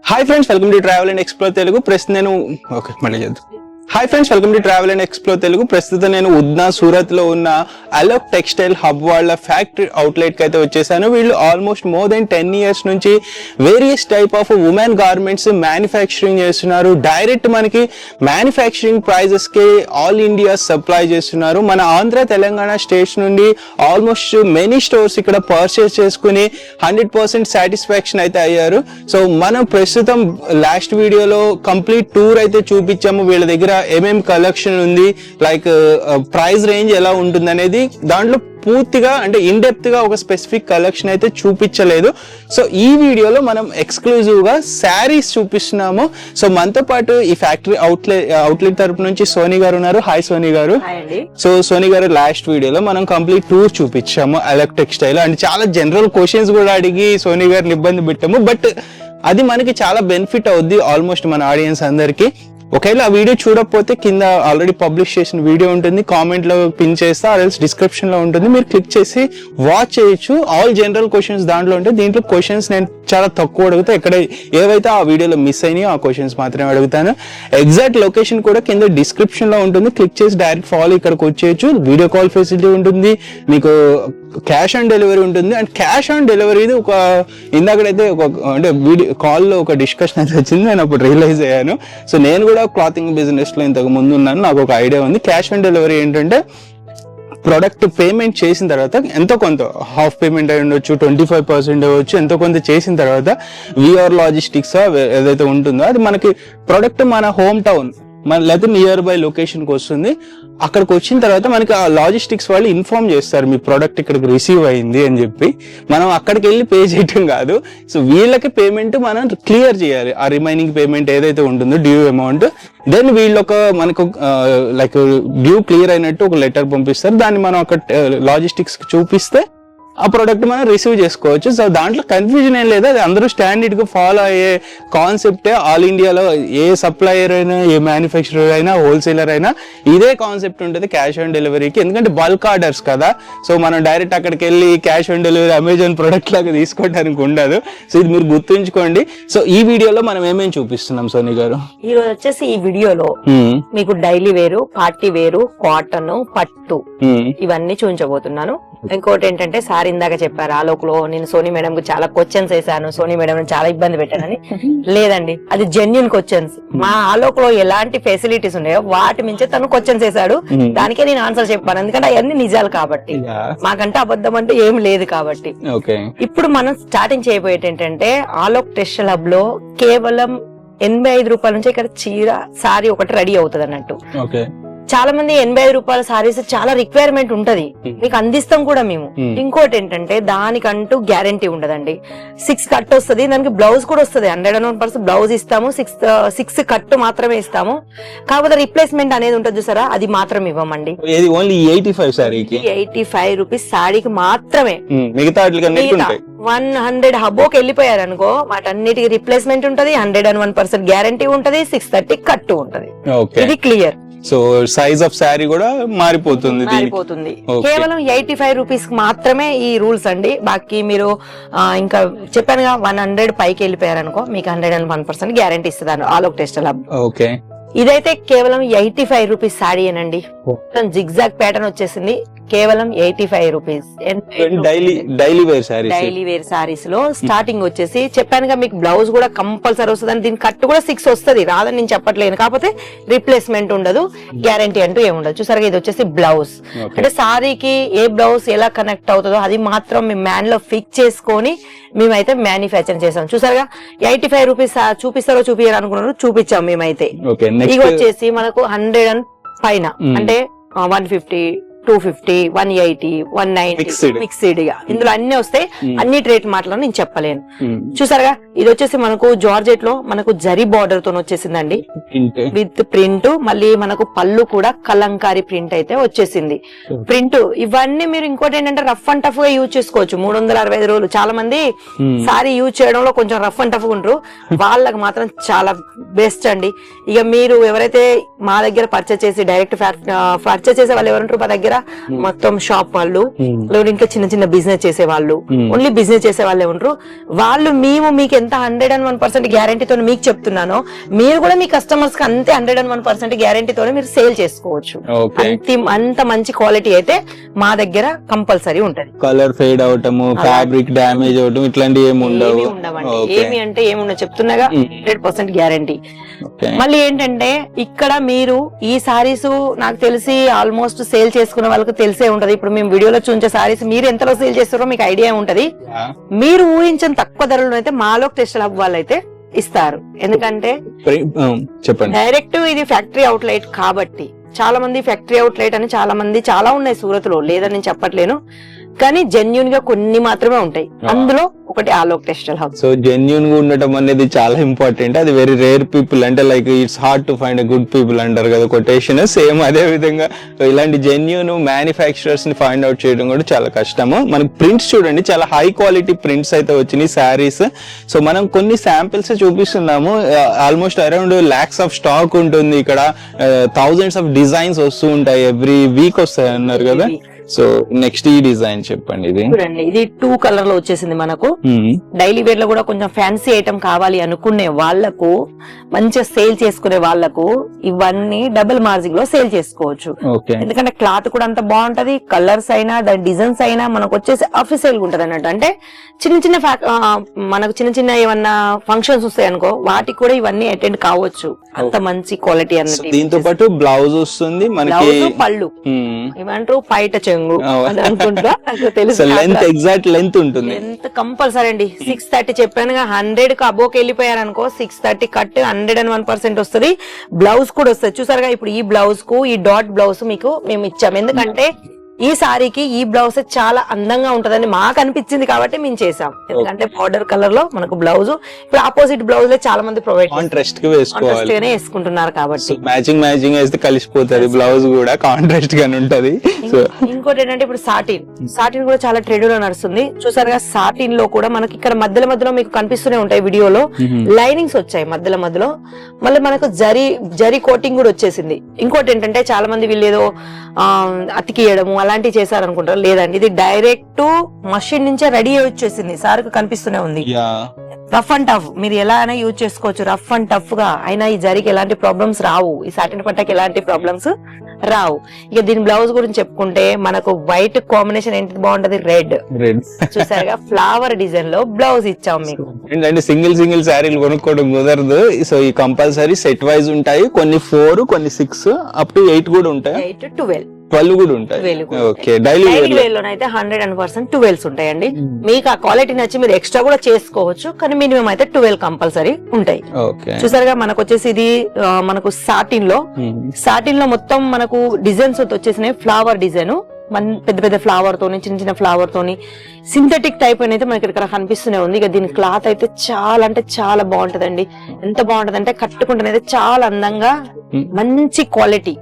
Hi friends, welcome to travel and explore Telugu. ప్రస్తుతం నేను hi friends, welcome to travel and explore Telugu. ప్రస్తుతం నేను ఉద్నా సూరత్ లో ఉన్న అలోక్ టెక్స్టైల్ హబ్ వాళ్ళ ఫ్యాక్టరీ అవుట్లెట్ కి అయితే వచ్చేసాను. వీళ్ళు ఆల్మోస్ట్ మోర్ దెన్ 10 years నుంచి various type of women garments manufacturing చేస్తున్నారు. డైరెక్ట్ మనకి మ్యానుఫ్యాక్చరింగ్ ప్రైజెస్ కి ఆల్ ఇండియా సప్లై చేస్తున్నారు. మన ఆంధ్ర తెలంగాణ స్టేట్స్ నుండి ఆల్మోస్ట్ మెనీ స్టోర్స్ ఇక్కడ పర్చేస్ చేసుకుని 100% సాటిస్ఫాక్షన్ అయితే అయ్యారు. సో మనం ప్రస్తుతం లాస్ట్ వీడియోలో కంప్లీట్ టూర్ అయితే చూపించాము. వీళ్ళ దగ్గర ఏమేం కలెక్షన్ ఉంది, లైక్ ప్రైస్ రేంజ్ ఎలా ఉంటుంది అనేది. దాంట్లో పూర్తిగా అంటే ఇన్ డెప్త్ గా ఒక స్పెసిఫిక్ కలెక్షన్ అయితే చూపించలేదు. సో ఈ వీడియోలో మనం ఎక్స్క్లూజివ్ గా శారీస్ చూపిస్తున్నాము. సో మనతో పాటు ఈ ఫ్యాక్టరీ అవుట్లెట్ తరపు నుంచి సోనీ గారు ఉన్నారు. హాయ్ సోనీ గారు. సో సోనీ గారు, లాస్ట్ వీడియోలో మనం కంప్లీట్ టూర్ చూపించాము అలోక్ టెక్స్టైల్. అంటే చాలా జనరల్ క్వశ్చన్స్ కూడా అడిగి సోనీ గారిని ఇబ్బంది పెట్టాము. బట్ అది మనకి చాలా బెనిఫిట్ అవుద్ది ఆల్మోస్ట్ మన ఆడియన్స్ అందరికి. ఒకవేళ ఆ వీడియో చూడకపోతే కింద ఆల్రెడీ పబ్లిష్ చేసిన వీడియో ఉంటుంది, కామెంట్ లో పిన్ చేస్తా, ఆల్రెడీ డిస్క్రిప్షన్ లో ఉంటుంది, మీరు క్లిక్ చేసి వాచ్ చేయొచ్చు. ఆల్ జనరల్ క్వశ్చన్స్ దాంట్లో ఉంటాయి. దీంట్లో క్వశ్చన్స్ నేను చాలా తక్కువ అడుగుతా. ఎక్కడ ఏవైతే ఆ వీడియోలో మిస్ అయినాయో ఆ క్వశ్చన్స్ మాత్రమే అడుగుతాను. ఎగ్జాక్ట్ లొకేషన్ కూడా కింద డిస్క్రిప్షన్ లో ఉంటుంది, క్లిక్ చేసి డైరెక్ట్ ఫాలో ఇక్కడికి వచ్చేయచ్చు. వీడియో కాల్ ఫెసిలిటీ ఉంటుంది, మీకు క్యాష్ ఆన్ డెలివరీ ఉంటుంది. అండ్ క్యాష్ ఆన్ డెలివరీ ఒక ఇందాకడైతే ఒక అంటే వీడియో కాల్లో ఒక డిస్కషన్ అయితే వచ్చింది, నేను అప్పుడు రియలైజ్ అయ్యాను. సో నేను కూడా క్లాతింగ్ బిజినెస్ లో ఇంతకు ముందు ఉన్నాను, నాకు ఒక ఐడియా ఉంది. క్యాష్ ఆన్ డెలివరీ ఏంటంటే ప్రొడక్ట్ పేమెంట్ చేసిన తర్వాత ఎంతో కొంత హాఫ్ పేమెంట్ అయి ఉండొచ్చు, 25% అవ్వచ్చు, ఎంతో కొంత చేసిన తర్వాత విఆర్ లాజిస్టిక్స్ ఏదైతే ఉంటుందో అది మనకి ప్రొడక్ట్ మన హోమ్ టౌన్ లేకపోతే నియర్ బై లొకేషన్ కి వస్తుంది. అక్కడికి వచ్చిన తర్వాత మనకి ఆ లాజిస్టిక్స్ వాళ్ళు ఇన్ఫార్మ్ చేస్తారు మీ ప్రోడక్ట్ ఇక్కడికి రిసీవ్ అయింది అని చెప్పి. మనం అక్కడికి వెళ్ళి పే చేయటం కాదు. సో వీళ్ళకి పేమెంట్ మనం క్లియర్ చేయాలి. ఆ రిమైనింగ్ పేమెంట్ ఏదైతే ఉంటుందో డ్యూ అమౌంట్, దెన్ వీళ్ళు మనకు లైక్ డ్యూ క్లియర్ అయినట్టు ఒక లెటర్ పంపిస్తారు. దాన్ని మనం అక్కడ లాజిస్టిక్స్ కి చూపిస్తే ఆ ప్రోడక్ట్ మనం రిసీవ్ చేసుకోవచ్చు. సో దాంట్లో కన్ఫ్యూజన్ ఏం లేదు, అది అందరూ స్టాండర్డ్ గా ఫాలో అయ్యే కాన్సెప్టే. ఆల్ ఇండియాలో ఏ సప్లయర్ అయినా, ఏ మ్యానుఫ్యాక్చరర్ అయినా, హోల్సేలర్ అయినా ఇదే కాన్సెప్ట్ ఉంటుంది క్యాష్ ఆన్ డెలివరీకి. ఎందుకంటే బల్క్ ఆర్డర్స్ కదా. సో మనం డైరెక్ట్ అక్కడికి వెళ్ళి cash on delivery Amazon product లాగా తీసుకోవడానికి ఉండదు. సో ఇది మీరు గుర్తుంచుకోండి. సో ఈ వీడియోలో మనం ఏమేమి చూపిస్తున్నాం సోనీ గారు? ఈ రోజు వచ్చేసి ఈ వీడియోలో మీకు డైలీ వేరు, పార్టీ వేరు, కాటన్, పట్టు ఇవన్నీ చూపించబోతున్నాను. ఇంకోటి ఏంటంటే సార్ ఇందాక చెప్పారు ఆలోక్ లో నేను సోనీ మేడం కు చాలా క్వశ్చన్స్ వేసాను, సోనీ మేడం చాలా ఇబ్బంది పెట్టానని. లేదండి, అది జెన్యున్ క్వశ్చన్స్. మా ఆలోక్ లో ఎలాంటి ఫెసిలిటీస్ ఉన్నాయో వాటి మించి తను క్వశ్చన్స్ వేసాడు, దానికే నేను ఆన్సర్ చెప్పాను. ఎందుకంటే అవన్నీ నిజాలు కాబట్టి, మాకంటే అబద్ధం అంటే ఏం లేదు కాబట్టి. ఇప్పుడు మనం స్టార్టింగ్ చేయబోయేది ఏంటంటే ఆలోక్ టెక్స్టైల్ హబ్ లో కేవలం 85 రూపాయల నుంచి ఇక్కడ చీర సారీ ఒకటి రెడీ అవుతుంది అన్నట్టు. చాలా మంది 85 రూపాయల సారీస్ చాలా రిక్వైర్మెంట్ ఉంటది, మీకు అందిస్తాం కూడా మేము. ఇంకోటి ఏంటంటే దానికంటూ గ్యారంటీ ఉండదండి. 6 కట్ వస్తుంది, దానికి బ్లౌజ్ కూడా వస్తుంది. 101% బ్లౌజ్ ఇస్తాము, 6 కట్ మాత్రమే ఇస్తాము. కాకపోతే రిప్లేస్మెంట్ అనేది ఉంటుంది చూసారా, అది మాత్రం ఇవ్వమండి. 85 రూపీస్ సారీకి మాత్రమే. 100 హబ్బోకి వెళ్ళిపోయారు అనుకో, వాటన్నిటికి రిప్లేస్మెంట్ ఉంటది, 101% గ్యారంటీ ఉంటది, 630 కట్టు ఉంటది. ఇది clear. So size of sari కూడా మారిపోతుంది. కేవలం 85 రూపీస్ మాత్రమే ఈ రూల్స్ అండి. బాకీ మీరు ఇంకా చెప్పానుగా 100 పైకి వెళ్ళిపోయారు అనుకో, మీకు 101% గ్యారంటీ ఇస్తుంది ఆలోక్ టెక్స్టైల్ హబ్. ఓకే, ఇదైతే కేవలం 85 రూపీస్ సారీ అనండి. జిగ్జాగ్ ప్యాటర్న్ వచ్చేసింది, కేవలం 85 రూపీస్. డైలీ వేర్ సారీస్ లో స్టార్టింగ్ వచ్చేసి చెప్పానుగా మీకు బ్లౌజ్ కూడా కంపల్సరీ వస్తుంది. దీని కట్టు కూడా 6 వస్తుంది, రాదని నేను చెప్పట్లేను. కాకపోతే రిప్లేస్మెంట్ ఉండదు, గ్యారంటీ అంటూ ఏముండదు. చూసారుగా, ఇది వచ్చేసి బ్లౌజ్. అంటే సారీకి ఏ బ్లౌజ్ ఎలా కనెక్ట్ అవుతుందో అది మాత్రం మేము మ్యాన్ లో ఫిక్స్ చేసుకొని మేమైతే మ్యానుఫ్యాక్చర్ చేసాం. చూసారుగా, 85 రూపీస్ చూపిస్తారో చూపించారు అనుకున్నారు, చూపించాం మేమైతే. ఇవి వచ్చేసి మనకు 100 పైన అంటే 150, 250, 180, 190 మిక్స్డ్ గా ఇందులో అన్ని వస్తాయి. అన్ని రేట్ మాటలను నేను చెప్పలేను. చూసారుగా, ఇది వచ్చేసి మనకు జార్జెట్ లో మనకు జరీ బార్డర్ తో వచ్చేసిందండి, విత్ ప్రింట్. మళ్ళీ మనకు పళ్ళు కూడా కలంకారీ ప్రింట్ అయితే వచ్చేసింది. ప్రింట్ ఇవన్నీ మీరు ఇంకోటి ఏంటంటే రఫ్ అండ్ టఫ్ గా యూజ్ చేసుకోవచ్చు. 365 రోజులు చాలా మంది సారీ యూజ్ చేయడంలో కొంచెం రఫ్ అండ్ టఫ్ ఉంటారు, వాళ్ళకి మాత్రం చాలా బెస్ట్ అండి. ఇక మీరు ఎవరైతే మా దగ్గర పర్చేస్ చేసి డైరెక్ట్ పర్చేస్ చేసే వాళ్ళు ఎవరుంటారు మా దగ్గర చూసారా మొత్తం షాప్ వాళ్ళు, లేదా ఇంకా చిన్న చిన్న బిజినెస్ చేసే వాళ్ళు, ఓన్లీ బిజినెస్ చేసే వాళ్ళే ఉంటారు వాళ్ళు. మేము మీకు ఎంత 101% గ్యారంటీతో మీకు చెప్తున్నానో, మీరు కూడా మీ కస్టమర్స్ కి అంతే 101% గ్యారంటీతో మీరు సేల్ చేసుకోవచ్చు. అంత మంచి క్వాలిటీ అయితే మా దగ్గర కంపల్సరీ ఉంటది. కలర్ ఫేడ్ అవటము, ఫ్యాబ్రిక్ డ్యామేజ్ అవటం ఇట్లాంటివి ఏమి ఉండవు. ఏమి అంటే ఏముండవు చెప్తున్నాగా, 100% గ్యారంటీ. మళ్ళీ ఏంటంటే ఇక్కడ మీరు ఈ సారీస్ నాకు తెలిసి ఆల్మోస్ట్ సేల్ చేసుకున్న వాళ్ళకి తెలిసే ఉంటది. ఇప్పుడు మేము వీడియోలో చూంచే సారీస్ మీరు ఎంతలో సేల్ చేస్తారో మీకు ఐడియా ఉంటది. మీరు ఊహించిన తక్కువ ధరలో అయితే మాలో టెక్స్టైల్ హబ్ వాళ్ళు అయితే ఇస్తారు. ఎందుకంటే చెప్పండి, డైరెక్ట్ ఇది ఫ్యాక్టరీ అవుట్లెట్ కాబట్టి చాలా మంది ఫ్యాక్టరీ అవుట్లెట్ అని చాలా ఉన్నాయి సూరత్ లో, లేదని నేను చెప్పట్లేను, కానీ జెన్యున్ గా కొన్ని మాత్రమే ఉంటాయి. అందులో ఒకటి Alok textile hub. So genuine గా ఉండటం అనేది చాలా ఇంపార్టెంట్. అది వెరీ రేర్ పీపుల్, అంటే like it's hard to find good people అంటారు కదా కొటేషన్, సేమ్ అదే విధంగా ఇలాంటి జెన్యున్ మ్యానుఫ్యాక్చరర్స్ ని ఫైండ్ అవుట్ చేయడం కూడా చాలా కష్టము. మనకి ప్రింట్స్ చూడండి, చాలా హై క్వాలిటీ ప్రింట్స్ అయితే వచ్చినాయి శారీస్. సో మనం కొన్ని శాంపిల్స్ చూపిస్తున్నాము. Almost around lakhs of stock ఉంటుంది ఇక్కడ. థౌజండ్స్ ఆఫ్ డిజైన్స్ వస్తూ ఉంటాయి, ఎవ్రీ వీక్ వస్తాయి అన్నారు కదా. సో నెక్స్ట్ ఈ డిజైన్ చెప్పండి. ఇది చూడండి, ఇది 2 కలర్ లో వచ్చేసింది మనకు. డైలీ వేర్ లో కూడా కొంచెం ఫ్యాన్సీ ఐటమ్ కావాలి అనుకునే వాళ్లకు, మంచిగా సేల్ చేసుకునే వాళ్లకు ఇవన్నీ డబుల్ మార్జిన్ లో సేల్ చేసుకోవచ్చు. ఎందుకంటే క్లాత్ కూడా అంత బాగుంటది, కలర్స్ అయినా దాని డిజైన్స్ అయినా మనకు వచ్చేసి అఫీషియల్ గా ఉంటది అన్నట్టు. అంటే మనకు చిన్న చిన్న ఏమన్నా ఫంక్షన్స్ వస్తాయి అనుకో, వాటికి కూడా ఇవన్నీ అటెండ్ కావచ్చు. అంత మంచి క్వాలిటీ అన్నట్టు. దీంతో పాటు బ్లౌజ్ వస్తుంది మనకి, పళ్ళు ఏమంటారు పైట చెంగు అని అనుకుంటా, తెలుసు లెంత్ ఎగ్జాక్ట్ లెంత్ ఉంటుంది. లెంత్ కంపల్సరీ అండి. 630 చెప్పాను, 100 కు అబోకి వెళ్ళిపోయారు అనుకో 630 కట్ 101% వస్తుంది. బ్లౌజ్ కూడా వస్తుంది చూసారుగా. ఇప్పుడు ఈ బ్లౌజ్ కు ఈ డాట్ బ్లౌజ్ మీకు మేము ఇచ్చాము. ఎందుకంటే ఈ సారీకి ఈ బ్లౌజ్ చాలా అందంగా ఉంటదని మాకు అనిపించింది కాబట్టి మేము చేసాం. ఎందుకంటే బార్డర్ కలర్ లో మనకు బ్లౌజ్, ఇప్పుడు ఆపోజిట్ బ్లౌజ్ లో చాలా మంది ప్రొవైడ్ కాంట్రాస్ట్ గా వేసుకుంటున్నారు కాబట్టి మ్యాచింగ్ వేస్తే కలిసిపోతుంది బ్లౌజ్ కూడా, కాంట్రాస్ట్ గానే ఉంటది. ఇంకోటి ఏంటంటే ఇప్పుడు సాటిన్ కూడా చాలా ట్రెండ్ లో నడుస్తుంది చూసారుగా. సాటిన్ లో కూడా మనకి ఇక్కడ మధ్యలో మీకు కనిపిస్తూనే ఉంటాయి వీడియోలో, లైనింగ్స్ వచ్చాయి మధ్యలో. మళ్ళీ మనకు జరీ కోటింగ్ కూడా వచ్చేసింది. ఇంకోటి ఏంటంటే చాలా మంది వీళ్ళు ఏదో అతికియడము అలాంటివి చేశారనుకుంటారు, లేదండి ఇది డైరెక్ట్ మషిన్ నుంచే రెడీ అయి వచ్చేసింది. సార్కు కనిపిస్తూనే ఉంది. రఫ్ అండ్ టఫ్ మీరు ఎలా అయినా యూజ్ చేసుకోవచ్చు, రఫ్ అండ్ టఫ్ గా అయినా ఈ జరీకి ఎలాంటి ప్రాబ్లమ్స్ రావు, ఈ సాటిన్ పట్టకి ఎలాంటి ప్రాబ్లమ్స్ రావు. ఇక దీని బ్లౌజ్ గురించి చెప్పుకుంటే మనకు వైట్ కాంబినేషన్ ఏంటి బాగుంటది, రెడ్ చూసారుగా. ఫ్లవర్ డిజైన్ లో బ్లౌజ్ ఇచ్చాం మీకు. ఏంటంటే సింగిల్ శారీలు కొనుక్కోవడం కుదరదు. సో ఈ కంపల్సరీ సెట్ వైజ్ ఉంటాయి, కొన్ని 4 కొన్ని 6 అప్ టు 8 కూడా ఉంటాయి, 8 to 12 కూడా ఉంటాయి. డైలీ వేర్ లోనైతే 100% 12s ఉంటాయండి. మీకు ఆ క్వాలిటీ నచ్చి మీరు ఎక్స్ట్రా కూడా చేసుకోవచ్చు, కానీ మినిమం అయితే 12 కంపల్సరీ ఉంటాయి. చూసారుగా మనకు వచ్చేసి ఇది మనకు సాటిన్ లో మొత్తం మనకు డిజైన్స్ వచ్చేసినాయి. ఫ్లవర్ డిజైన్ పెద్ద పెద్ద ఫ్లవర్ తోని, చిన్న చిన్న ఫ్లవర్ తోని, సింథటిక్ టైప్ అనేది మనకి ఇక్కడ కనిపిస్తూనే ఉంది. ఇక దీని క్లాత్ అయితే చాలా అంటే చాలా బాగుంటదండి. ఎంత బాగుంటది అంటే కట్టుకుంటే చాలా అందంగా, మంచి క్వాలిటీ.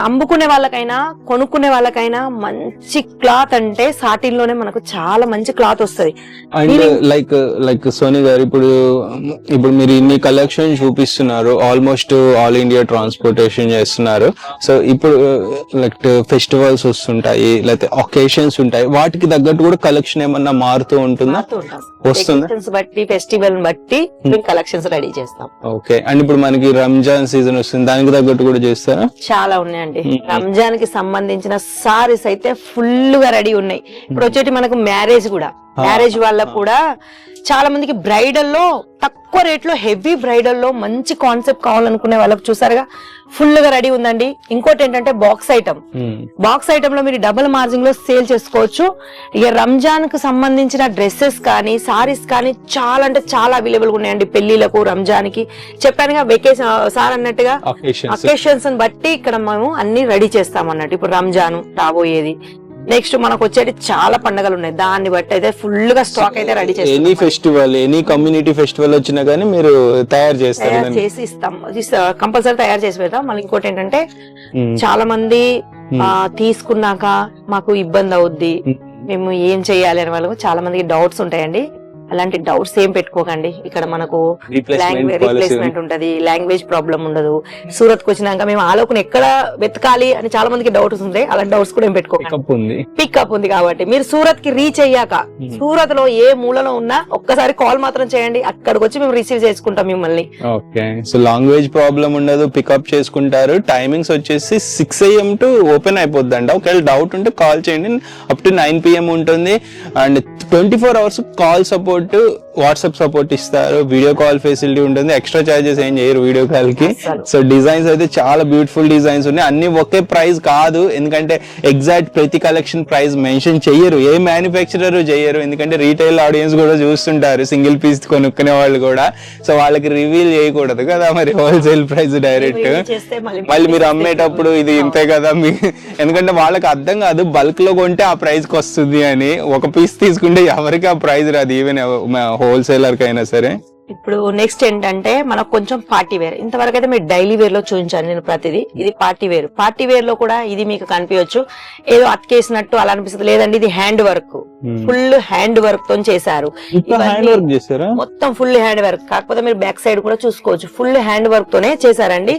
అమ్ముకునే వాళ్ళకైనా కొనుక్కునే వాళ్ళకైనా మంచి క్లాత్ అంటే సాటిన్ లోనే మనకు చాలా మంచి క్లాత్ వస్తుంది. లైక్ సోని గారు, ఇప్పుడు మీరు ఇన్ని కలెక్షన్ చూపిస్తున్నారు, ఆల్మోస్ట్ ఆల్ ఇండియా ట్రాన్స్పోర్టేషన్ చేస్తున్నారు. సో ఇప్పుడు లైక్ ఫెస్టివల్స్ వస్తుంటాయి, లేకపోతే ఒకేషన్స్ ఉంటాయి, వాటికి తగ్గట్టు కూడా కలెక్షన్ ఏమన్నా మారుతూ ఉంటుందా? వస్తుందా? బట్టి ఫెస్టివల్ బట్టి కలెక్షన్స్ రెడీ చేస్తాం. ఓకే. అండ్ ఇప్పుడు మనకి రంజాన్ సీజన్ వస్తుంది, దానికి తగ్గట్టు కూడా చేస్తారా? చాలా ఉన్నాయండి. రంజాన్ కి సంబంధించిన సారీస్ అయితే ఫుల్ గా రెడీ ఉన్నాయి. ఇప్పుడు వచ్చేటి మనకు మ్యారేజ్ వాళ్ళకు కూడా చాలా మందికి బ్రైడల్ లో తక్కువ రేట్ లో, హెవీ బ్రైడల్ లో మంచి కాన్సెప్ట్ కావాలనుకునే వాళ్ళకి చూసారుగా ఫుల్ గా రెడీ ఉందండి. ఇంకోటి ఏంటంటే బాక్స్ ఐటమ్ లో మీరు డబుల్ మార్జిన్ లో సేల్ చేసుకోవచ్చు. ఇక రంజాన్ కు సంబంధించిన డ్రెస్సెస్ కానీ సారీస్ కానీ చాలా అంటే చాలా అవైలబుల్ గా ఉన్నాయండి. పెళ్లిలకు, రంజాన్ కి చెప్పానుగా, వెకేషన్ సార్ అన్నట్టుగా అకేషన్స్ బట్టి ఇక్కడ మేము అన్ని రెడీ చేస్తాం అన్నట్టు. ఇప్పుడు రంజాన్ రాబోయేది, నెక్స్ట్ మనకు వచ్చేది చాలా పండుగలు ఉన్నాయి, దాన్ని బట్టి అయితే ఫుల్ గా స్టాక్ అయితే రెడీ చేస్తాం. Any festival, any community festival వచ్చినా గానీ మీరు తయారు చేసి ఇస్తాం, కంపల్సరీ తయారు చేసి పెడతాం. మళ్ళీ ఇంకోటి ఏంటంటే చాలా మంది తీసుకున్నాక మాకు ఇబ్బంది అవుద్ది, మేము ఏం చెయ్యాలి అని వాళ్ళకు చాలా మందికి డౌట్స్ ఉంటాయండి. అలాంటి డౌట్స్ ఏం పెట్టుకోకండి. ఇక్కడ మనకు Replacement రీప్లేస్మెంట్ ఉంటది, లాంగ్వేజ్ ప్రాబ్లం ఉండదు. సూరత్ కు వచ్చినాక మేము ఆలోకను ఎక్కడ వెతకాలి అని చాలా మందికి డౌట్స్ ఉంటాయి. అలాంటి డౌట్స్ కూడా ఏం పెట్టుకోకండి. పికప్ ఉంది కాబట్టి మీరు సూరత్ కి రీచ్ అయ్యాక సూరత్ లో ఏ మూలలో ఉన్నా ఒక్కసారి కాల్ మాత్రం చేయండి, అక్కడికి వచ్చి మేము రిసీవ్ చేసుకుంటాం మిమ్మల్ని. ఓకే, సో లాంగ్వేజ్ ప్రాబ్లం ఉండదు, పికప్ చేసుకుంటారు. టైమింగ్స్ వచ్చేసి 6 AM టు ఓపెన్ అయిపోద్దంట. ఒకవేళ డౌట్ ఉంటే కాల్ చేయండి, అప్ టు 9 PM ఉంటుంది. And 24 hours call support, WhatsApp support ఇస్తారు, వీడియో కాల్ ఫెసిలిటీ ఉంటుంది. ఎక్స్ట్రా చార్జెస్ ఏం చేయరు వీడియో కాల్ కి. సో డిజైన్స్ అయితే చాలా బ్యూటిఫుల్ డిజైన్స్ ఉన్నాయి. అన్ని ఒకే ప్రైస్ కాదు, ఎందుకంటే ఎగ్జాక్ట్ ప్రతి కలెక్షన్ ప్రైస్ మెన్షన్ చెయ్యరు, ఏ మ్యానుఫ్యాక్చరర్ చెయ్యరు. ఎందుకంటే రీటైల్ ఆడియన్స్ కూడా చూస్తుంటారు, సింగిల్ పీస్ కొనుక్కునే వాళ్ళు కూడా. సో వాళ్ళకి రివీల్ చేయకూడదు కదా మరి హోల్సేల్ ప్రైస్ డైరెక్ట్. మళ్ళీ మీరు అమ్మేటప్పుడు ఇది ఇంతే కదా మీ, ఎందుకంటే వాళ్ళకి అర్థం కాదు బల్క్ లో కొంటే ఆ ప్రైస్ కి వస్తుంది అని. ఒక పీస్ తీసుకుంటే ఎవరికి ఆ ప్రైస్ రాదు, ఈవెన్ హోల్సేలర్ కైనా సరే. ఇప్పుడు నెక్స్ట్ ఏంటంటే మనకు కొంచెం పార్టీ వేర్. ఇంతవరకు అయితే మీరు డైలీ వేర్ లో చూపించాను నేను ప్రతిదీ. ఇది పార్టీ వేర్. పార్టీ వేర్ లో కూడా ఇది మీకు కనిపించచ్చు, ఏదో అతికేసినట్టు అలా అనిపిస్తుంది. లేదండి, ఇది hand work, full hand work తో చేశారు. మొత్తం ఫుల్ హ్యాండ్ వర్క్. కాకపోతే మీరు బ్యాక్ సైడ్ కూడా చూసుకోవచ్చు, ఫుల్ హ్యాండ్ వర్క్ తోనే చేశారండి.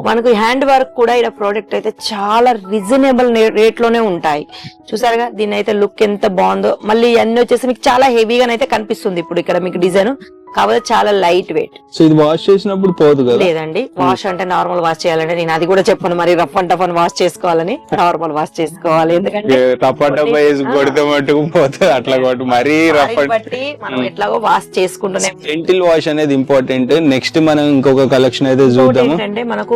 మనకు హ్యాండ్ వర్క్ కూడా ఇలా ప్రోడక్ట్ అయితే చాలా రీజనబుల్ రేట్ లోనే ఉంటాయి. చూసారుగా దీని అయితే లుక్ ఎంత బాగుందో. మళ్ళీ అన్ని వచ్చేసి మీకు చాలా హెవీగానైతే కనిపిస్తుంది ఇప్పుడు ఇక్కడ మీకు డిజైన్, కాబట్టి చాలా లైట్ వెయిట్. సో ఇది వాష్ చేసినప్పుడు పోదు కదా? లేదండి, వాష్ అంటే నార్మల్ వాష్ చేయాలంటే నేను అది కూడా చెప్పను, మరి రఫ్ అండ్ టఫ్ అని వాష్ చేసుకోవాలని. నార్మల్ వాష్ చేసుకోవాలి, ఎందుకంటే అట్లా మరీ రఫ్ బట్టి మనం ఎట్లాగో వాష్ చేసుకుంటూనే. జెంటిల్ వాష్ అనేది ఇంపార్టెంట్. నెక్స్ట్ మనం ఇంకొక కలెక్షన్ అయితే చూద్దాము. ఏంటంటే మనకు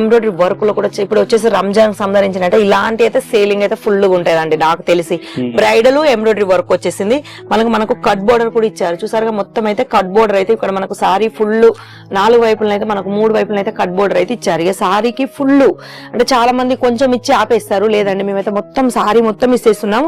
ఎంబ్రాయిడరీ వర్క్ లో కూడా ఇప్పుడు వచ్చేసి రంజాన్ సంబంధించినట్టు ఇలాంటి అయితే సేలింగ్ అయితే ఫుల్ గా ఉంటదండి నాకు తెలిసి. బ్రైడల్ ఎంబ్రాయిడరీ వర్క్ వచ్చేసింది. మనకు కట్ బోర్డర్ కూడా ఇచ్చారు. చూసారుగా మొత్తం అయితే కట్ బోర్డర్ అయితే ఇక్కడ మనకు సారీ ఫుల్ 4 వైపులను అయితే మనకు 3 వైపులను అయితే కట్ బోర్డర్ అయితే ఇచ్చారు. ఇక సారీకి ఫుల్ అంటే చాలా మంది కొంచెం ఇచ్చి ఆపేస్తారు, లేదండి మేమైతే మొత్తం సారీ మొత్తం ఇచ్చేస్తున్నాము.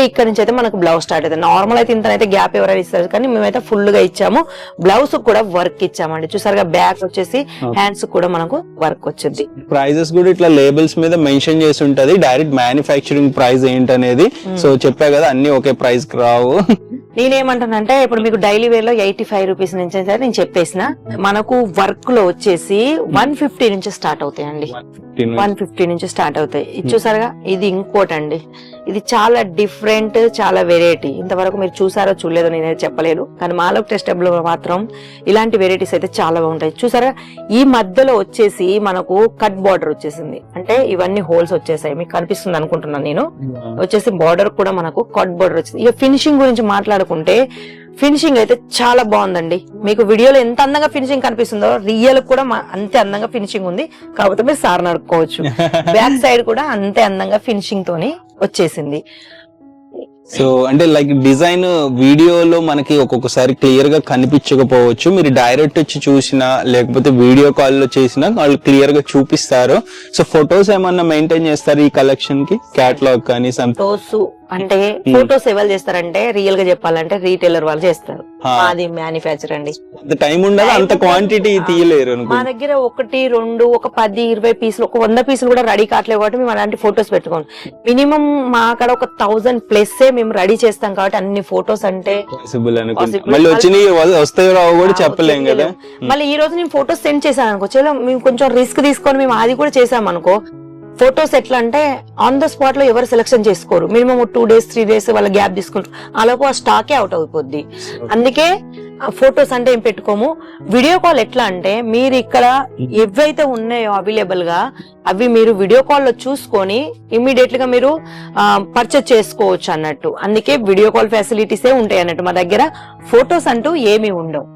ఇక్కడ నుంచి అయితే మనకు బ్లౌజ్ స్టార్ట్ అవుతుంది. నార్మల్ అయితే ఇంతనైతే గ్యాప్ ఎవరైనా ఇస్తారు, కానీ మేమైతే ఫుల్ గా ఇచ్చాము. బ్లౌజ్ కూడా వర్క్ ఇచ్చామండి. చూసారుగా బ్యాక్ వచ్చేసి హ్యాండ్స్ కూడా మనకు వర్క్ వచ్చింది. ప్రైజెస్ కూడా ఇట్లా లేబుల్స్ మీద మెన్షన్ చేసి ఉంటది, డైరెక్ట్ మ్యానుఫ్యాక్చరింగ్ ప్రైస్ ఏంటనేది. సో చెప్పా కదా అన్ని ఒకే ప్రైస్ కి రావు. నేనేమంటానంటే ఇప్పుడు మీకు డైలీ వేర్ లో 85 రూపీస్ నుంచి నేను చెప్పేసిన, మనకు వర్క్ లో వచ్చేసి 150 నుంచి స్టార్ట్ అవుతాయండి. 150 నుంచి స్టార్ట్ అవుతాయి. ఇది చూసారుగా, ఇది ఇంకోటండి, ఇది చాలా డిఫరెంట్, చాలా వెరైటీ. ఇంతవరకు మీరు చూసారో చూడలేదో నేనైతే చెప్పలేదు, కానీ మాలోక్ టెస్టబుల్ మాత్రం ఇలాంటి వెరైటీస్ అయితే చాలా బాగుంటాయి. చూసారా, ఈ మధ్యలో వచ్చేసి మనకు కట్ బార్డర్ వచ్చేసింది, అంటే ఇవన్నీ హోల్స్ వచ్చేసాయి. మీకు కనిపిస్తుంది అనుకుంటున్నాను నేను. వచ్చేసి బార్డర్ కూడా మనకు కట్ బార్డర్ వచ్చింది. ఇక ఫినిషింగ్ గురించి మాట్లాడుకుంటే ఫినిషింగ్ అయితే చాలా బాగుందండి. మీకు వీడియోలో ఎంత అందంగా ఫినిషింగ్ కనిపిస్తుందో రియల్ కూడా అంతే అందంగా ఫినిషింగ్ ఉంది. కాకపోతే మీరు సార్ నడుకోవచ్చు. బ్యాక్ సైడ్ కూడా అంతే అందంగా ఫినిషింగ్ తోని వచ్చేసింది. సో అంటే లైక్ డిజైన్ వీడియోలో మనకి ఒక్కొక్కసారి క్లియర్ గా కనిపించకపోవచ్చు, మీరు డైరెక్ట్ వచ్చి చూసినా లేకపోతే వీడియో కాల్ లో చేసినా వాళ్ళు క్లియర్ గా చూపిస్తారు. సో ఫొటోస్ ఏమన్నా మెయింటైన్ చేస్తారు ఈ కలెక్షన్ కి, కేటలాగ్ కానీ ఫొటోస్ అంటే ఫొటోస్ ఎవరు చేస్తారంటే రియల్ గా చెప్పాలంటే రీటైలర్ వాళ్ళు చేస్తారు, మాది మ్యానుఫ్యాక్చర్ అండి. టైం ఉండదు, అంత క్వాంటిటీ తీయలేరు. మా దగ్గర 1, 2, ఒక 10, 20 పీసులు, ఒక 100 పీసులు కూడా రెడీ కావట్లేదు కాబట్టి మేము అలాంటి ఫొటోస్ పెట్టుకోం. మినిమం మా అక్కడ ఒక 1000 ప్లస్ మేము రెడీ చేస్తాం కాబట్టి అన్ని ఫొటోస్ అంటే మళ్ళీ వస్తాయో రావు కూడా చెప్పలేం కదా. మళ్ళీ ఈ రోజు నేను ఫొటోస్ సెండ్ చేశాను అనుకో, చలో మేము కొంచెం రిస్క్ తీసుకొని మేము అది కూడా చేసాం అనుకో. ఫొటోస్ ఎట్లా అంటే ఆన్ ద స్పాట్ లో ఎవరు సెలెక్షన్ చేసుకోరు, మినిమం 2 days 3 days వాళ్ళ గ్యాప్ తీసుకుంటారు, అలాగో ఆ స్టాకే అవుట్ అయిపోద్ది. అందుకే ఫొటోస్ అంటే ఏం పెట్టుకోము. వీడియో కాల్ ఎట్లా అంటే మీరు ఇక్కడ ఏవైతే ఉన్నాయో అవైలబుల్ గా అవి మీరు వీడియో కాల్ లో చూసుకొని ఇమ్మీడియట్ గా మీరు పర్చేజ్ చేసుకోవచ్చు అన్నట్టు. అందుకే వీడియో కాల్ ఫెసిలిటీసే ఉంటాయి అన్నట్టు మా దగ్గర, ఫొటోస్ అంటూ ఏమీ ఉండవు.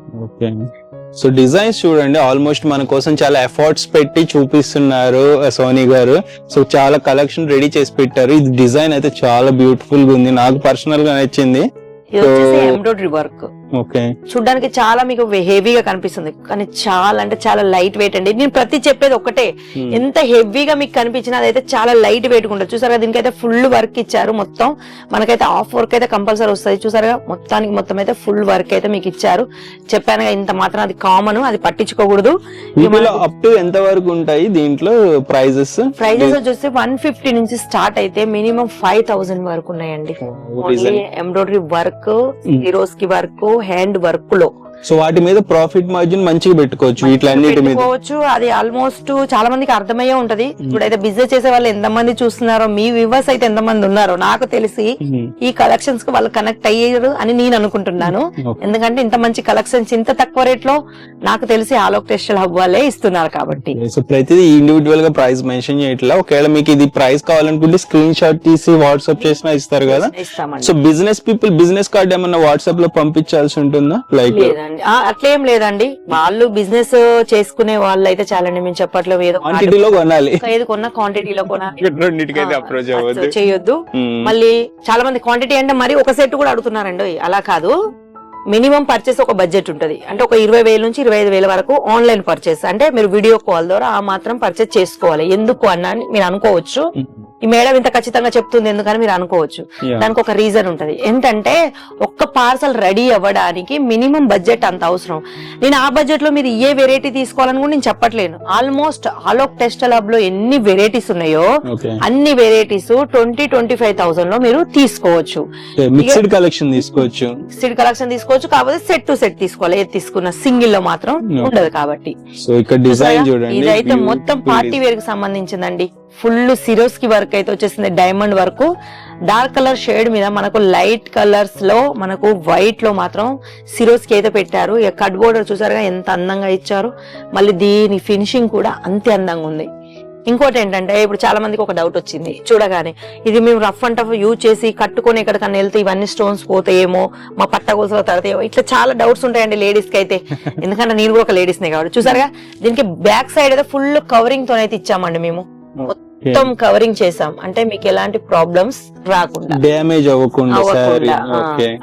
సో డిజైన్స్ చూడండి, ఆల్మోస్ట్ మన కోసం చాలా ఎఫర్ట్స్ పెట్టి చూపిస్తున్నారు సోనీ గారు. సో చాలా కలెక్షన్ రెడీ చేసి పెట్టారు. ఇది డిజైన్ అయితే చాలా బ్యూటిఫుల్ గా ఉంది, నాకు పర్సనల్ గా నచ్చింది. Embroidery work okay. చూడ్డానికి చాలా మీకు హెవీగా కనిపిస్తుంది, కానీ చాలా అంటే చాలా లైట్ వెయిట్ అండి. నేను ప్రతి చెప్పేది ఒకటే, ఎంత హెవీగా మీకు కనిపించినా అదైతే చాలా లైట్ వెయిట్ ఉంటుంది. చూసారా, దీనికైతే ఫుల్ వర్క్ ఇచ్చారు. మొత్తం మనకైతే హాఫ్ వర్క్ అయితే కంపల్సరీ వస్తుంది. చూసారా, మొత్తానికి మొత్తం అయితే ఫుల్ వర్క్ అయితే మీకు ఇచ్చారు. చెప్పాను ఇంత మాత్రం అది కామన్, అది పట్టించుకోకూడదు. అప్ టు ఎంత వరకు ఉంటాయి దీంట్లో ప్రైజెస్ వచ్చేసి 150 నుంచి స్టార్ట్ అయితే మినిమం 5000 వరకు ఉన్నాయండి. ఎంబ్రాయిడరీ వర్క్, హీరోస్ కి వర్క్, హ్యాండ్ వర్క్ లో. సో వాటి మీద ప్రాఫిట్ మార్జిన్ మంచిగా పెట్టుకోవచ్చు, వీటిలన్నిటి మీద అది ఆల్మోస్ట్ చాలా మందికి అర్థమయ్యే ఉంటది. ఇప్పుడైతే బిజినెస్ చేసే వాళ్ళు ఎంతమంది చూస్తున్నారో, మీ వ్యూవర్స్ అయితే ఎంతమంది ఉన్నారో నాకు తెలిసి ఈ కలెక్షన్స్ కి వాళ్ళు కనెక్ట్ అయ్యారు అని నేను అనుకుంటున్నాను. ఎందుకంటే ఇంత మంచి కలెక్షన్స్ ఇంత తక్కువ రేట్ లో నాకు తెలిసి ఆలోక్ టెక్స్టైల్ హబ్ వాళ్ళే ఇస్తున్నారు కాబట్టి. సో ప్రతిదీ ఇండివిజువల్ గా ప్రైస్ మెన్షన్ చేయట్లా. ఒకవేళ మీకు ఇది ప్రైస్ కావాలనుకుంటే స్క్రీన్ షాట్ తీసి వాట్సాప్ చేసినా ఇస్తారు కదా. So business people business card ఏమన్నా వాట్సాప్ లో పంపించాల్సి ఉంటుందా? లైక్ అట్లేం లేదండి, వాళ్ళు బిజినెస్ చేసుకునే వాళ్ళు అయితే చాలండి. మేము చెప్పట్లేదు ఏదో క్వాంటిటీలో కొనాలి, ఏది కొన్నా క్వాంటిటీలో రెండింటికైతే అప్రోచ్ అవ్వద్దు, చేయొద్దు. మళ్ళీ చాలా మంది క్వాంటిటీ అంటే మరి ఒక సెట్ కూడా అడుగుతున్నారండి. అలా కాదు, మినిమం పర్చేస్ ఒక బడ్జెట్ ఉంటది. అంటే ఒక 20,000 నుంచి 25,000 వరకు ఆన్లైన్ పర్చేస్. అంటే మీరు వీడియో కాల్ ద్వారా ఆ మాత్రం పర్చేస్ చేసుకోవాలి. ఎందుకు అన్నా మీరు అనుకోవచ్చు, ఈ మేడం ఇంత ఖచ్చితంగా చెప్తుంది ఎందుకని మీరు అనుకోవచ్చు. దానికి ఒక రీజన్ ఉంటది. ఏంటంటే ఒక్క పార్సల్ రెడీ అవ్వడానికి మినిమం బడ్జెట్ అంత అవసరం. నేను ఆ బడ్జెట్ లో మీరు ఏ వెరైటీ తీసుకోవాలని కూడా నేను చెప్పట్లేను. ఆల్మోస్ట్ ఆలోక్ టెక్స్టైల్ హబ్ లో ఎన్ని వెరైటీస్ ఉన్నాయో అన్ని వెరైటీస్ 20-25,000 లో మీరు తీసుకోవచ్చు. మిక్స్డ్ కలెక్షన్ తీసుకోవచ్చు, కాకపోతే సెట్ టు సెట్ తీసుకోవాలి. ఏది తీసుకున్న సింగిల్ లో మాత్రం ఉండదు కాబట్టి. సో ఇక్కడ డిజైన్ చూడండి, ఇదైతే మొత్తం పార్టీ వేర్ కి సంబంధించిందండి. ఫుల్ సిరోస్ కి వర్క్ అయితే వచ్చేసింది, diamond work. Dark colour shade మీద మనకు లైట్ కలర్స్ లో మనకు వైట్ లో మాత్రం సిరోస్ కి అయితే పెట్టారు. ఇక కట్ బోర్డర్ చూసారుగా ఎంత అందంగా ఇచ్చారు. మళ్ళీ దీని ఫినిషింగ్ కూడా అంతే అందంగా ఉంది. ఇంకోటి ఏంటంటే, ఇప్పుడు చాలా మందికి ఒక డౌట్ వచ్చింది చూడగానే, ఇది మేము రఫ్ అండ్ టఫ్ యూజ్ చేసి కట్టుకొని ఎక్కడికన్నా వెళ్తే ఇవన్నీ స్టోన్స్ పోతాయేమో, మా పట్టగోసలో తడతాయేమో, ఇట్లా చాలా డౌట్స్ ఉంటాయండి లేడీస్ కి అయితే. ఎందుకంటే నేను కూడా ఒక లేడీస్ నే కాబట్టి. చూసారుగా దీనికి బ్యాక్ సైడ్ అయితే ఫుల్ కవరింగ్ తో అయితే ఇచ్చామండి మేము. మొత్తం కవరింగ్ చేసాం, అంటే మీకు ఎలాంటి ప్రాబ్లమ్స్ రాకుండా, డ్యామేజ్ అవ్వకుండా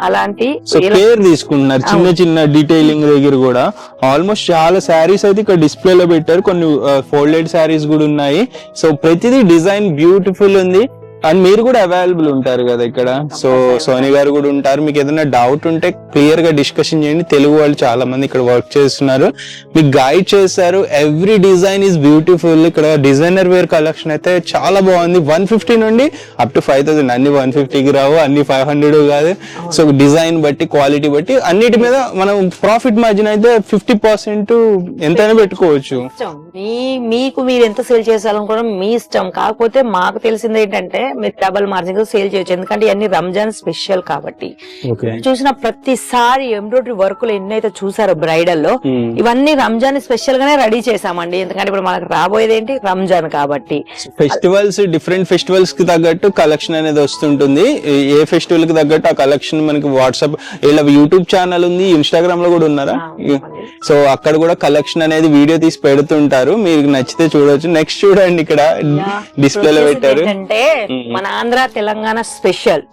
అలాంటి కేర్ తీసుకుంటున్నారు. చిన్న చిన్న డీటెయిలింగ్ దగ్గర కూడా ఆల్మోస్ట్ చాలా శారీస్ అయితే ఇక్కడ డిస్ప్లే లో పెట్టారు. కొన్ని ఫోల్డెడ్ శారీస్ కూడా ఉన్నాయి. సో ప్రతిదీ డిజైన్ బ్యూటిఫుల్ ఉంది. అండ్ మీరు కూడా అవైలబుల్ ఉంటారు కదా ఇక్కడ. సో సోని గారు కూడా ఉంటారు. మీకు ఏదైనా డౌట్ ఉంటే క్లియర్ గా డిస్కషన్ చేయండి. తెలుగు వాళ్ళు చాలా మంది ఇక్కడ వర్క్ చేస్తున్నారు, మీకు గైడ్ చేస్తారు. Every design is beautiful. ఇక్కడ డిజైనర్ వేర్ కలెక్షన్ అయితే చాలా బాగుంది. 150 నుండి అప్ టు 5,000. అన్ని 150కి రావు, అన్ని 500 కాదు. సో డిజైన్ బట్టి, క్వాలిటీ బట్టి అన్నిటి మీద మనం ప్రాఫిట్ మార్జిన్ అయితే 50% ఎంతైనా పెట్టుకోవచ్చు. మీకు మీరు ఎంత సేల్ చేయాలనుకోవడం మీ ఇష్టం. కాకపోతే మాకు తెలిసింది ఏంటంటే, మీరు డబల్ మార్జిన్ సేల్ చేయొచ్చు. ఎందుకంటే ఇవన్నీ రంజాన్ స్పెషల్ కాబట్టి. చూసిన ప్రతిసారి ఎంబ్రాయిడరీ వర్క్ లో ఎన్నైతే చూసారో బ్రైడల్ లో, ఇవన్నీ రంజాన్ స్పెషల్ గానే రెడీ చేసామండి. ఎందుకంటే ఇప్పుడు మనకు రాబోయేది ఏంటి, రంజాన్ కాబట్టి. ఫెస్టివల్స్, డిఫరెంట్ ఫెస్టివల్స్ కి తగ్గట్టు కలెక్షన్ అనేది వస్తుంటుంది. ఏ ఫెస్టివల్ కి తగ్గట్టు ఆ కలెక్షన్ మనకి వాట్సాప్, ఇలా యూట్యూబ్ ఛానల్ ఉంది, ఇన్స్టాగ్రామ్ లో కూడా ఉన్నారా? సో అక్కడ కూడా కలెక్షన్ అనేది వీడియో తీసి పెడుతుంటారు, మీకు నచ్చితే చూడొచ్చు. నెక్స్ట్ చూడండి, ఇక్కడ డిస్ప్లేలో పెట్టారు అంటే మన ఆంధ్ర తెలంగాణ స్పెషల్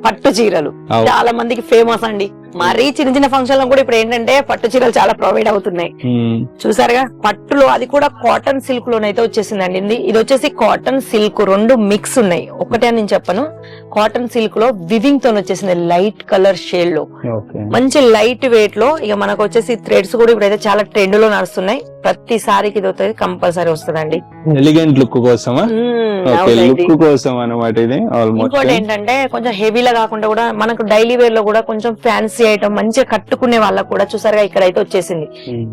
పట్టు చీరలు చాలా మందికి ఫేమస్ అండి. మరీ చిన్న చిన్న ఫంక్షన్ లో కూడా ఇప్పుడు ఏంటంటే పట్టు చీరలు చాలా ప్రొవైడ్ అవుతున్నాయి. చూసారుగా, పట్టులో అది కూడా కాటన్ సిల్క్ లోనైతే వచ్చేసిందండి. ఇది వచ్చేసి కాటన్ సిల్క్ రెండు మిక్స్ ఉన్నాయి. ఒకటే నేను చెప్పను, కాటన్ సిల్క్ లో వివింగ్ తో వచ్చేసింది లైట్ కలర్ షేడ్ లో, మంచి లైట్ వెయిట్ లో. ఇక మనకు వచ్చేసి థ్రెడ్స్ కూడా ఇప్పుడైతే చాలా ట్రెండ్ లో నడుస్తున్నాయి. ప్రతిసారికి ఇది వస్తుంది, కంపల్సరీ వస్తుందండి. ఎలిగెంట్ లుక్ కోసం, లుక్ కోసం అన్నమాట ఇది. ఇంకోటి ఏంటంటే, కొంచెం హెవీలా కాకుండా కూడా మనకు డైలీ వేర్ లో కూడా కొంచెం ఫ్యాన్సీ ఐటమ్ మంచిగా కట్టుకునే వాళ్ళకు కూడా చూసారుగా ఇక్కడ అయితే వచ్చేసింది.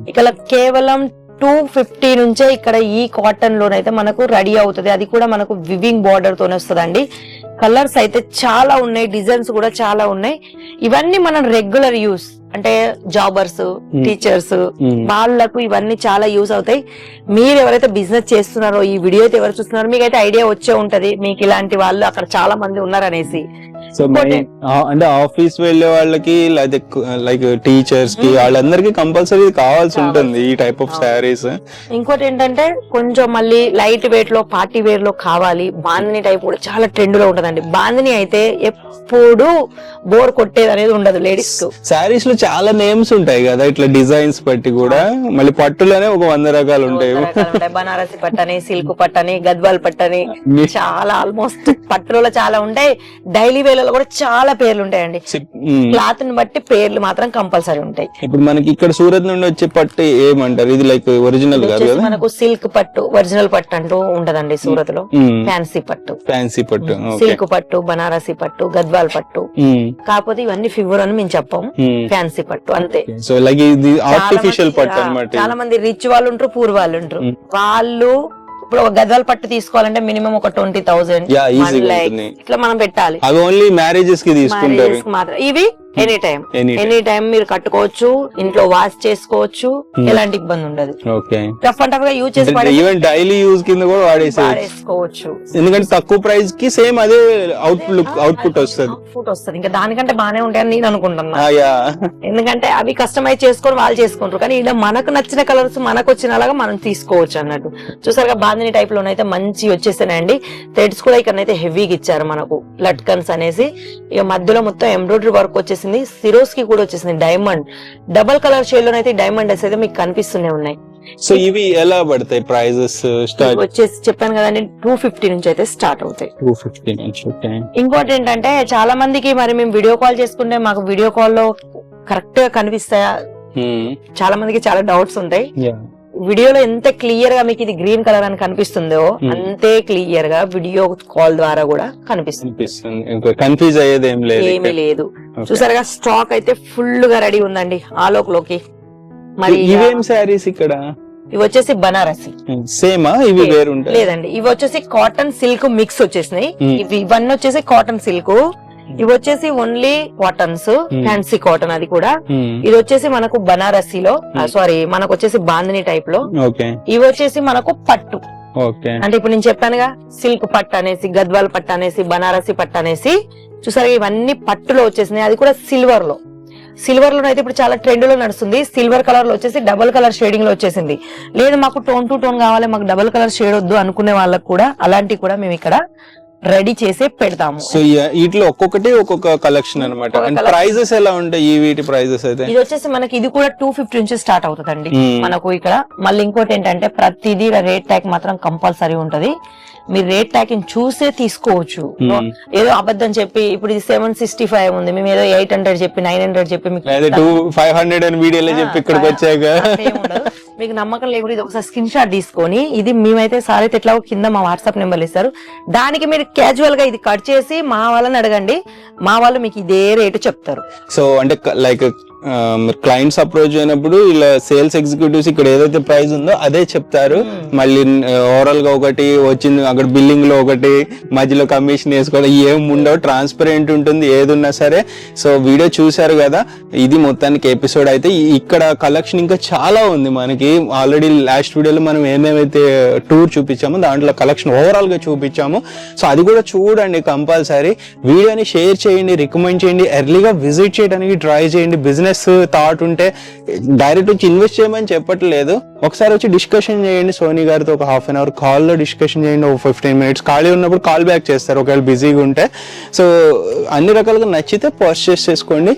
ఇక్కడ కేవలం 250 నుంచే ఇక్కడ ఈ కాటన్ లోనైతే మనకు రెడీ అవుతుంది. అది కూడా మనకు వివింగ్ బార్డర్ తోనే వస్తుందండి. కలర్స్ అయితే చాలా ఉన్నాయి, డిజైన్స్ కూడా చాలా ఉన్నాయి. ఇవన్నీ మనం రెగ్యులర్ యూస్ అంటే జాబర్స్, టీచర్స్ వాళ్ళకు ఇవన్నీ చాలా యూస్ అవుతాయి. మీరు ఎవరైతే బిజినెస్ చేస్తున్నారో, ఈ వీడియో అయితే ఎవరు చూస్తున్నారో మీకైతే ఐడియా వచ్చే ఉంటది, మీకు ఇలాంటి వాళ్ళు అక్కడ చాలా మంది ఉన్నారనేసి. సో అంటే ఆఫీస్ వెళ్ళే వాళ్ళకి లైక్ టీచర్స్ కి వాళ్ళందరికీ కంపల్సరీ కావాల్సి ఉంటుంది ఈ టైప్ ఆఫ్ శారీస్. ఇంకోటి ఏంటంటే కొంచెం మళ్ళీ లైట్ వెయిట్ లో పార్టీ వేర్ లో కావాలి, బాందిని టైప్ కూడా చాలా ట్రెండ్ లో ఉంటదండి. బాందిని అయితే ఎప్పుడు బోర్ కొట్టేది అనేది ఉండదు లేడీస్ కు. శారీస్ లో చాలా నేమ్స్ ఉంటాయి కదా ఇట్లా డిజైన్స్ బట్టి కూడా, మళ్ళీ పట్టులోనే ఒక 100 రకాలు ఉంటాయి. బనారసి పట్టని, సిల్క్ పట్టని, గద్వాల్ పట్టని, చాలా ఆల్మోస్ట్ పట్టులో చాలా ఉంటాయి. డైలీ వేలలో కూడా చాలా పేర్లు ఉంటాయండి. క్లాత్ ని బట్టి పేర్లు మాత్రం కంపల్సరీ ఉంటాయి. ఇప్పుడు మనకి ఇక్కడ సూరత్ నుండి వచ్చే పట్టు ఏమంటారు, ఇది లైక్ ఒరిజినల్ కాదు కదా? మనకు సిల్క్ పట్టు, ఒరిజినల్ పట్టు అంటూ ఉంటదండి సూరత్ లో. ఫ్యాన్సీ పట్టు, సిల్క్ పట్టు, బనారసి పట్టు, గద్వాల్ పట్టు. కాకపోతే ఇవన్నీ ఫివర్ అని మేము చెప్పాము, ఫ్యాన్సీ పట్టు అంతే. సో లైక్ ఇది ఆర్టిఫిషియల్ పట్టు అన్నమాట. చాలా మంది రిచ్ వాళ్ళు ఉంటారు, పూర్ వాళ్ళు ఉంటారు. వాళ్ళు ఇప్పుడు ఒక గద్వాల్ పట్టు తీసుకోవాలంటే మినిమం ఒక 20,000 ఇట్లా మనం పెట్టాలి. అవి ఓన్లీ మ్యారేజెస్ కి తీసుకుంటారు మాత్రం. ఇవి ఎనీ టైం మీరు కట్టుకోవచ్చు, ఇంట్లో వాష్ చేసుకోవచ్చు, ఎలాంటి ఇబ్బంది ఉండదు. రఫ్ అండ్ టఫ్ గా యూజ్ చేసి ఈవెన్ డైలీ యూజ్ కింద కూడా వాడేసుకోవచ్చు. ఎందుకంటే తక్కువ ప్రైస్ కి సేమ్ అదే అవుట్పుట్ వస్తుంది. ఇంకా దానికంటే బానే ఉంటాయని నేను అనుకుంటున్నా. ఎందుకంటే అవి కస్టమైజ్ చేసుకొని వాళ్ళు చేసుకుంటారు, కానీ ఇలా మనకు నచ్చిన కలర్స్ మనకు వచ్చినలాగా మనం తీసుకోవచ్చు అన్నట్టు. చూసారుగా బాందిని టైప్ లోనైతే మంచి వచ్చేసాయండి. థ్రెడ్స్ కూడా ఇక్కడనైతే హెవీగా ఇచ్చారు మనకు, లట్కన్స్ అనేసి. ఇక మధ్యలో మొత్తం ఎంబ్రాయిడరీ వర్క్ వచ్చేసింది, సిరోస్ కి కూడా వచ్చేసింది. డైమండ్ డబల్ కలర్ షేడ్ లోనైతే డైమండ్ అయితే మీకు కనిపిస్తూనే ఉన్నాయి. సో ఇవి ఎలా పడతాయి ప్రైజెస్? వచ్చేసి చెప్పాను కదండి 250 నుంచి అయితే స్టార్ట్ అవుతాయి. 250 నుంచి. ఇంకోటి ఏంటంటే చాలా మందికి మరి మేము వీడియో కాల్ చేసుకుంటే మాకు వీడియో కాల్ లో కరెక్ట్ గా కనిపిస్తాయా, చాలా మందికి చాలా డౌట్స్ ఉంటాయి. వీడియోలో ఎంత క్లియర్ గా మీకు ఇది గ్రీన్ కలర్ అని కనిపిస్తుందో అంతే క్లియర్ గా వీడియో కాల్ ద్వారా కూడా కనిపిస్తుంది. కన్ఫ్యూజ్ అయ్యేది ఏమీ లేదు. చూసారుగా స్టాక్ అయితే ఫుల్ గా రెడీ ఉందండి ఆలోక్లోకి. మరి ఇవేం శారీస్ ఇక్కడ? ఇవి వచ్చేసి బనారసి సేమా, ఇవి వేరు ఉంటాయి? లేదండి, ఇవి వచ్చేసి కాటన్ సిల్క్ మిక్స్ వచ్చేసినాయి. ఇవన్నీ వచ్చేసి కాటన్ సిల్క్, ఇవి వచ్చేసి ఓన్లీ కాటన్స్, ఫ్యాన్సీ కాటన్ అది కూడా. ఇది వచ్చేసి మనకు బనారసీలో, సారీ మనకు వచ్చేసి బాందిని టైప్ లో. ఇవి వచ్చేసి మనకు పట్టు. అంటే ఇప్పుడు నేను చెప్పానుగా సిల్క్ పట్టు అనేసి, గద్వాల్ పట్టు అనేసి, బనారసి పట్టు అనేసి. చూసారా ఇవన్నీ పట్టులో వచ్చేసినాయి, అది కూడా సిల్వర్ లో. సిల్వర్ లో అయితే ఇప్పుడు చాలా ట్రెండ్ లో నడుస్తుంది. సిల్వర్ కలర్ లో వచ్చేసి డబుల్ కలర్ షేడింగ్ లో వచ్చేసింది. లేదు మాకు టోన్ టు టోన్ కావాలి, మాకు డబుల్ కలర్ షేడ్ వద్దు అనుకునే వాళ్ళకి కూడా అలాంటివి కూడా మేము ఇక్కడ రెడీ చేసి పెడతాము. సో వీటిలో ఒక్కొక్కటి ఒక్కొక్క కలెక్షన్ అనమాట. ప్రైజెస్ ఎలా ఉంటాయి వీటి ప్రైజెస్ అయితే? ఇది వచ్చేసి మనకి ఇది కూడా 250 నుంచి స్టార్ట్ అవుతుందండి మనకు ఇక్కడ. మళ్ళీ ఇంకోటి ఏంటంటే ప్రతిదీ రేట్ ట్యాగ్ మాత్రం కంపల్సరీ ఉంటది. మీరు రేట్ ట్యాగ్ చూసే తీసుకోవచ్చు. ఏదో అబద్ధం చెప్పి ఇప్పుడు ఇది 765 ఉంది, మేము ఏదో 800 చెప్పి 900 చెప్పి మీకు 500 అని వీడియోలో చెప్పి ఇక్కడికి వచ్చాక మీకు నమ్మకం లేకుండా ఇది ఒకసారి స్క్రీన్ షాట్ తీసుకొని, ఇది మేమైతే సార్ అయితే ఎట్లా కింద మా వాట్సాప్ నెంబర్లు ఇస్తారు, దానికి మీరు క్యాజువల్ గా ఇది కట్ చేసి మా వాళ్ళని అడగండి, మా వాళ్ళు మీకు ఇదే రేటు చెప్తారు. సో అంటే లైక్ మీరు క్లయింట్స్ అప్రోచ్ అయినప్పుడు ఇలా సేల్స్ ఎగ్జిక్యూటివ్స్ ఇక్కడ ఏదైతే ప్రైస్ ఉందో అదే చెప్తారు. మళ్ళీ ఓవరాల్ గా ఒకటి వచ్చింది అక్కడ బిల్లింగ్ లో ఒకటి, మధ్యలో కమిషన్ వేసుకోవడం ఏం ఉండవు, ట్రాన్స్పరెంట్ ఉంటుంది ఏది ఉన్నా సరే. సో వీడియో చూసారు కదా, ఇది మొత్తానికి ఎపిసోడ్. అయితే ఇక్కడ కలెక్షన్ ఇంకా చాలా ఉంది మనకి. ఆల్రెడీ లాస్ట్ వీడియోలో మనం ఏమేమైతే టూర్ చూపించామో దాంట్లో కలెక్షన్ ఓవరాల్ గా చూపించాము. సో అది కూడా చూడండి కంపల్సరీ. వీడియోని షేర్ చేయండి, రికమెండ్ చేయండి, ఎర్లీగా విజిట్ చేయడానికి ట్రై చేయండి. బిజినెస్ థాట్ ఉంటే డైరెక్ట్ వచ్చి ఇన్వెస్ట్ చేయమని చెప్పట్లేదు, ఒకసారి వచ్చి డిస్కషన్ చేయండి. సోనీ గారితో ఒక హాఫ్ అన్ అవర్ కాల్ లో డిస్కషన్ చేయండి, ఒక 15 minutes ఖాళీ ఉన్నప్పుడు కాల్ బ్యాక్ చేస్తారు ఒకవేళ బిజీగా ఉంటే. సో అన్ని రకాలుగా నచ్చితే పర్చేస్ చేసుకోండి.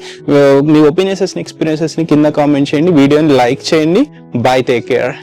మీ ఒపీనియన్స్ ని, ఎక్స్పీరియన్సెస్ ని కింద కామెంట్ చేయండి, వీడియోని లైక్ చేయండి. By, take care.